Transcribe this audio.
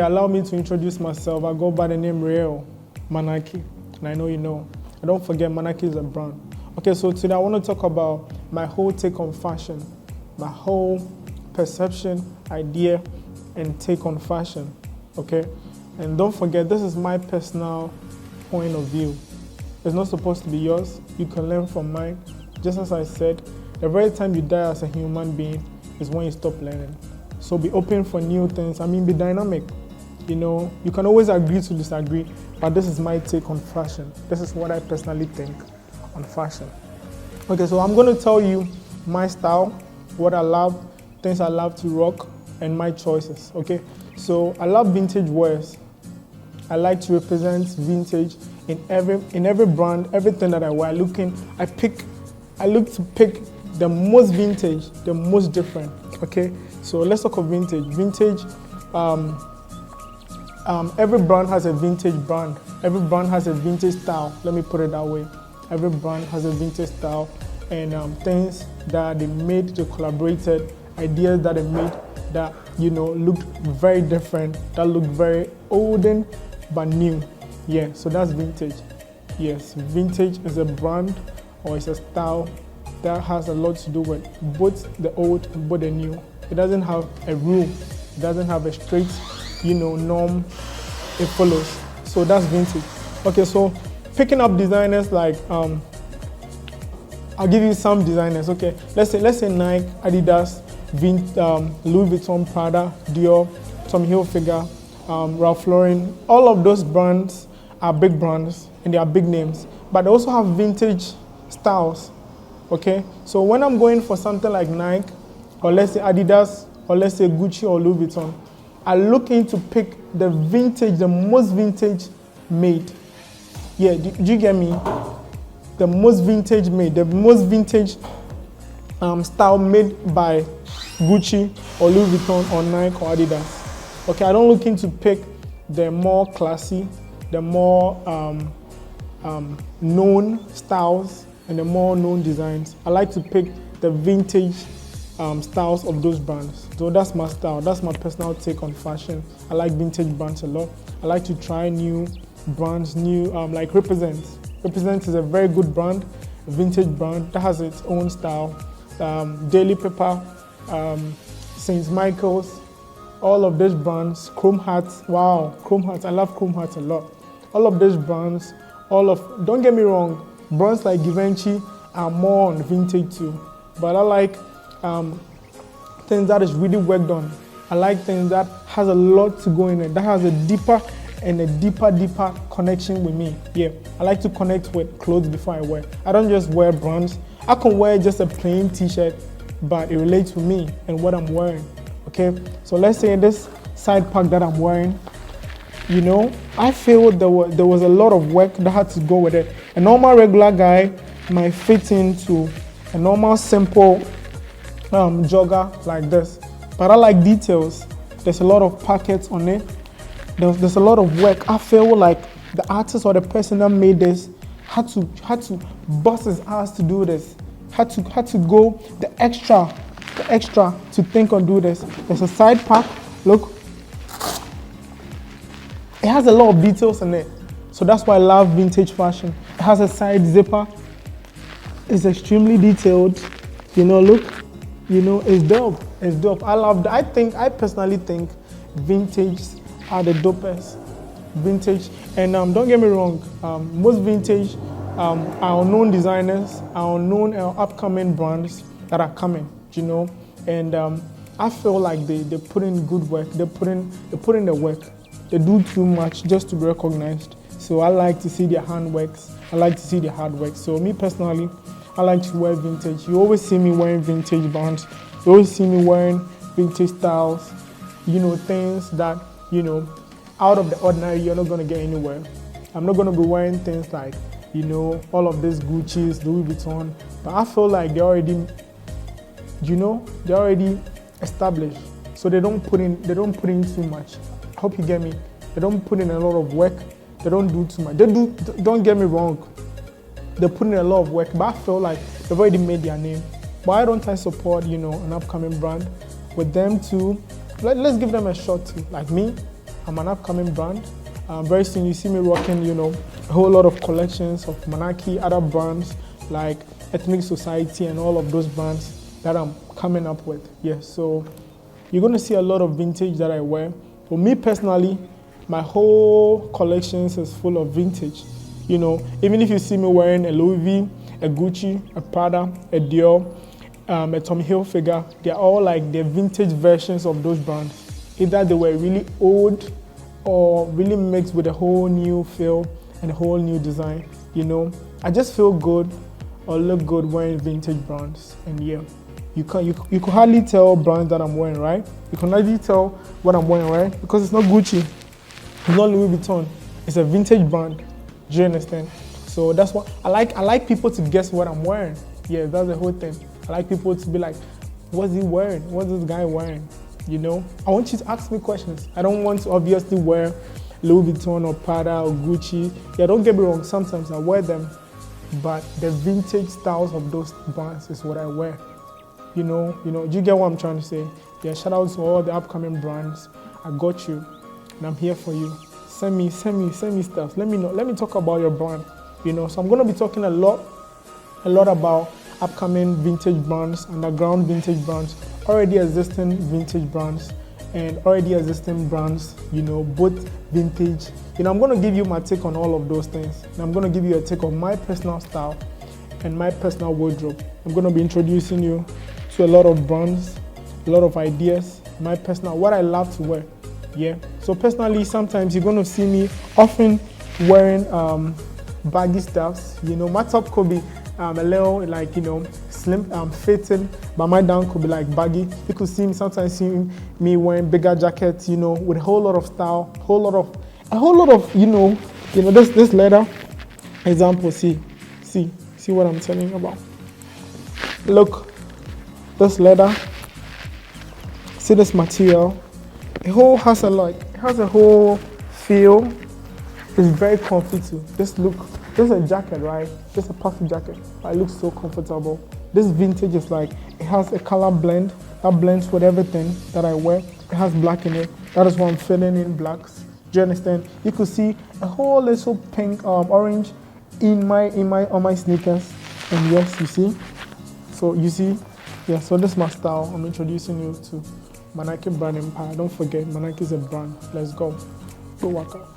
allow me to introduce myself. I go by the name Real Manaki, and I know you know. And don't forget, Manaki is a brand. Okay, so today I want to talk about my whole take on fashion, my whole perception, idea, and take on fashion, okay? And don't forget, this is my personal point of view. It's not supposed to be yours. You can learn from mine. Just as I said, the very time you die as a human being is when you stop learning. So be open for new things. Be dynamic. You know, you can always agree to disagree, but this is my take on fashion. This is what I personally think on fashion. Okay, so I'm going to tell you my style, what I love, things I love to rock, and my choices, okay? So I love vintage wears. I like to represent vintage in every brand, everything that I wear. I look to pick the most vintage, the most different, okay? So let's talk of vintage. Vintage, every brand has a vintage brand. Every brand has a vintage style. Let me put it that way. Every brand has a vintage style, and things that they made, they collaborated, ideas that they made that, you know, looked very different, that looked very olden but new. Yeah, so that's vintage. Yes, vintage is a brand or it's a style that has a lot to do with both the old and both the new. It doesn't have a rule. It doesn't have a straight, norm it follows. So that's vintage. Okay, so picking up designers like, I'll give you some designers. Okay, let's say Nike, Adidas, Louis Vuitton, Prada, Dior, Tommy Hilfiger, Ralph Lauren. All of those brands are big brands and they are big names, but they also have vintage styles. Okay, so when I'm going for something like Nike, or let's say Adidas, or let's say Gucci or Louis Vuitton, I'm looking to pick the vintage, the most vintage made. Yeah, do you get me? The most vintage made, the most vintage style made by Gucci or Louis Vuitton or Nike or Adidas. Okay, I don't look into pick the more classy, the more known styles and the more known designs. I like to pick the vintage styles of those brands. So that's my style. That's my personal take on fashion. I like vintage brands a lot. I like to try new brands, like Represent. Represent is a very good brand, a vintage brand that has its own style. Daily Pepper, St. Michael's, all of these brands, Chrome Hats, wow, Chrome Hats, I love Chrome Hats a lot. All of these brands, don't get me wrong, brands like Givenchy are more on vintage too, but I like things that is really worked on. I like things that has a lot to go in it, that has a deeper connection with me. Yeah, I like to connect with clothes before I wear. I don't just wear brands. I can wear just a plain t-shirt, but it relates with me and what I'm wearing. Okay, so let's say this side pack that I'm wearing, I feel there was a lot of work that had to go with it. A normal regular guy might fit into a normal simple jogger like this, but I like details. There's a lot of pockets on it. There's a lot of work. I feel like the artist or the person that made this had to bust his ass to do this. Had to go the extra to think on do this. There's a side pack. Look, it has a lot of details in it. So that's why I love vintage fashion. It has a side zipper. It's extremely detailed. Look, it's dope. It's dope. I love that. I personally think vintage are the dopest. Vintage, and don't get me wrong, most vintage are unknown designers, are unknown upcoming brands that are coming, and I feel like they put in good work. They put in the work. They do too much just to be recognized. So I like to see their handworks. I like to see their hard work. So me personally, I like to wear vintage. You always see me wearing vintage brands. You always see me wearing vintage styles. Things that out of the ordinary, you're not gonna get anywhere. I'm not gonna be wearing things like, all of these Gucci's, Louis Vuitton, but I feel like they're already established. So they don't put in too much. I hope you get me. They don't put in a lot of work. They don't do too much. Don't get me wrong. They put in a lot of work, but I feel like they've already made their name. Why don't I support, an upcoming brand with them too? Let's give them a shot too. Like me, I'm an upcoming brand. Very soon you see me rocking, a whole lot of collections of Monarchy, other brands like Ethnic Society and all of those brands that I'm coming up with. Yeah, so you're going to see a lot of vintage that I wear. For me personally, my whole collections is full of vintage. Even if you see me wearing a Louis V, a Gucci, a Prada, a Dior, a Tommy Hilfiger, they're all like the vintage versions of those brands. Either they were really old or really mixed with a whole new feel and a whole new design. I just feel good or look good wearing vintage brands. And yeah, you could hardly tell brands that I'm wearing, right? You can hardly tell what I'm wearing, right? Because it's not Gucci, it's not Louis Vuitton, it's a vintage brand. Do you understand? So that's what I like. I like people to guess what I'm wearing. Yeah, that's the whole thing. I like people to be like, what's he wearing? What's this guy wearing? I want you to ask me questions. I don't want to obviously wear Louis Vuitton or Prada or Gucci. Yeah, don't get me wrong, sometimes I wear them, but the vintage styles of those brands is what I wear. Do you get what I'm trying to say? Yeah, shout out to all the upcoming brands. I got you, and I'm here for you. Send me stuff. Let me know. Let me talk about your brand. So I'm gonna be talking a lot about upcoming vintage brands, underground vintage brands, already existing vintage brands, and already existing brands, both vintage. I'm going to give you my take on all of those things. And I'm going to give you a take on my personal style and my personal wardrobe. I'm going to be introducing you to a lot of brands, a lot of ideas, what I love to wear. Yeah. So personally, sometimes you're going to see me often wearing baggy stuffs. My top could be a little slim, fitting, but my down could be like baggy. You could sometimes see me wearing bigger jackets, with a whole lot of style, a whole lot of, this leather. Example, see what I'm telling you about. Look, this leather. See this material. It has a whole feel. It's very comfy too. This is a jacket, right? This is a puffy jacket. It looks so comfortable. This vintage is it has a color blend that blends with everything that I wear. It has black in it. That is why I'm filling in blacks. Do you understand? You could see a whole little pink, orange on my sneakers. And yes, you see. So you see, yeah. So this is my style. I'm introducing you to Monarchy brand empire. Don't forget, Monarchy is a brand. Let's go. Go work out.